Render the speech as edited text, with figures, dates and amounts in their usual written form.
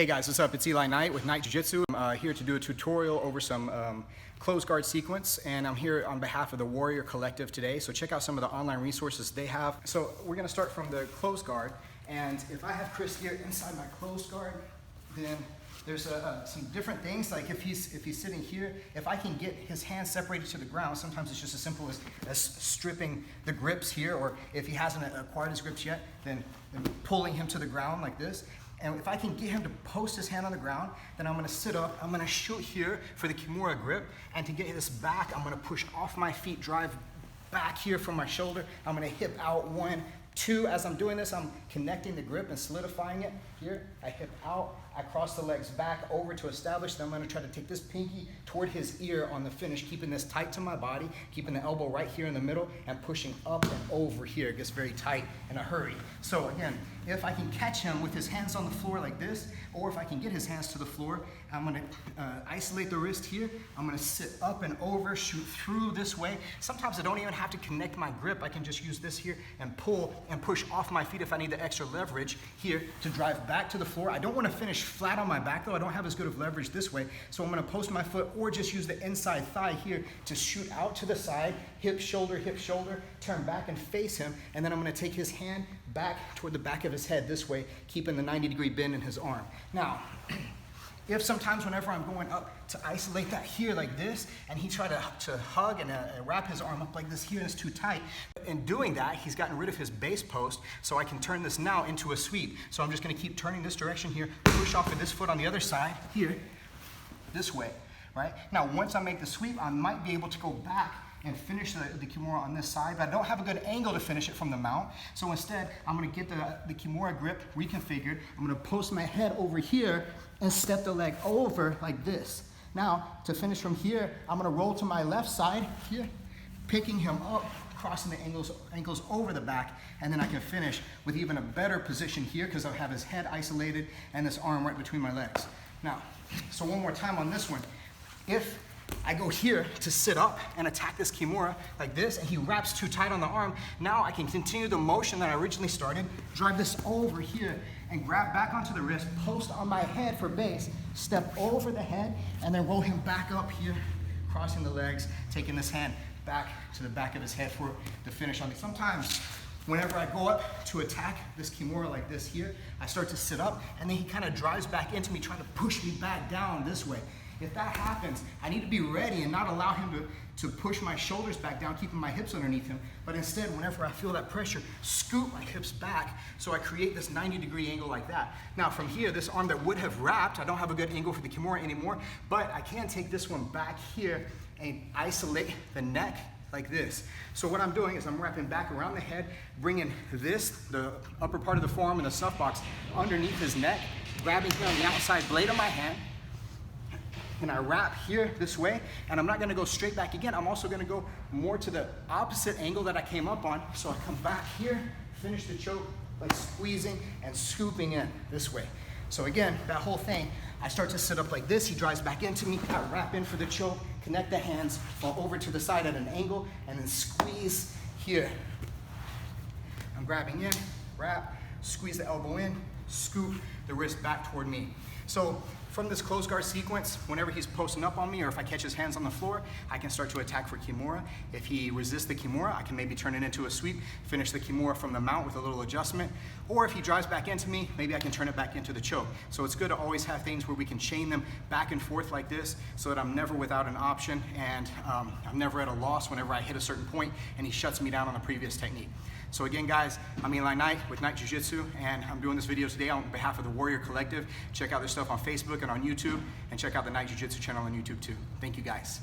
Hey guys, what's up? It's Eli Knight with Knight BJJ. I'm here to do a tutorial over some closed guard sequence, and I'm here on behalf of the Warrior Collective today. So check out some of the online resources they have. So we're gonna start from the closed guard, and if I have Chris here inside my closed guard, then there's some different things, like if he's sitting here, if I can get his hands separated to the ground, sometimes it's just as simple as stripping the grips here, or if he hasn't acquired his grips yet, then pulling him to the ground like this. And if I can get him to post his hand on the ground, then I'm gonna sit up, I'm gonna shoot here for the Kimura grip, and to get this back, I'm gonna push off my feet, drive back here from my shoulder. I'm gonna hip out 1, 2. As I'm doing this, I'm connecting the grip and solidifying it. Here, I hip out, I cross the legs back over to establish. Then I'm gonna try to take this pinky toward his ear on the finish, keeping this tight to my body, keeping the elbow right here in the middle, and pushing up and over here. It gets very tight in a hurry. So again, if I can catch him with his hands on the floor like this, or if I can get his hands to the floor, I'm gonna isolate the wrist here. I'm gonna sit up and over, shoot through this way. Sometimes I don't even have to connect my grip. I can just use this here and pull and push off my feet if I need the extra leverage here to drive back to the floor. I don't wanna finish flat on my back though. I don't have as good of leverage this way. So I'm gonna post my foot or just use the inside thigh here to shoot out to the side, hip, shoulder, turn back and face him. And then I'm gonna take his hand back toward the back of his head this way, keeping the 90-degree bend in his arm. Now, if sometimes whenever I'm going up to isolate that here like this, and he tried to hug and wrap his arm up like this here, and it's too tight. In doing that, he's gotten rid of his base post, so I can turn this now into a sweep. So I'm just gonna keep turning this direction here, push off of this foot on the other side here, this way, right? Now, once I make the sweep, I might be able to go back and finish the Kimura on this side, but I don't have a good angle to finish it from the mount. So instead, I'm gonna get the Kimura grip reconfigured. I'm gonna post my head over here and step the leg over like this. Now, to finish from here, I'm gonna roll to my left side here, picking him up, crossing the ankles over the back, and then I can finish with even a better position here because I'll have his head isolated and this arm right between my legs. Now, so one more time on this one. If I go here to sit up and attack this Kimura like this, and he wraps too tight on the arm, now I can continue the motion that I originally started, drive this over here, and grab back onto the wrist, post on my head for base, step over the head, and then roll him back up here, crossing the legs, taking this hand back to the back of his head for the finish on it. Sometimes, whenever I go up to attack this Kimura like this here, I start to sit up, and then he kind of drives back into me, trying to push me back down this way. If that happens, I need to be ready and not allow him to push my shoulders back down, keeping my hips underneath him. But instead, whenever I feel that pressure, scoot my hips back so I create this 90-degree angle like that. Now from here, this arm that would have wrapped, I don't have a good angle for the Kimura anymore, but I can take this one back here and isolate the neck like this. So what I'm doing is I'm wrapping back around the head, bringing this, the upper part of the forearm and the soft box underneath his neck, grabbing here on the outside blade of my hand, and I wrap here this way, and I'm not gonna go straight back again. I'm also gonna go more to the opposite angle that I came up on. So I come back here, finish the choke by squeezing and scooping in this way. So again, that whole thing, I start to sit up like this, he drives back into me, I wrap in for the choke, connect the hands, fall over to the side at an angle, and then squeeze here. I'm grabbing in, wrap, squeeze the elbow in, scoop the wrist back toward me. So from this closed guard sequence, whenever he's posting up on me, or if I catch his hands on the floor, I can start to attack for Kimura. If he resists the Kimura, I can maybe turn it into a sweep, finish the Kimura from the mount with a little adjustment. Or if he drives back into me, maybe I can turn it back into the choke. So it's good to always have things where we can chain them back and forth like this, so that I'm never without an option, and I'm never at a loss whenever I hit a certain point and he shuts me down on the previous technique. So again, guys, I'm Eli Knight with Knight BJJ, and I'm doing this video today on behalf of the Warrior Collective. Check out their stuff on Facebook and on YouTube, and check out the Knight BJJ channel on YouTube too. Thank you, guys.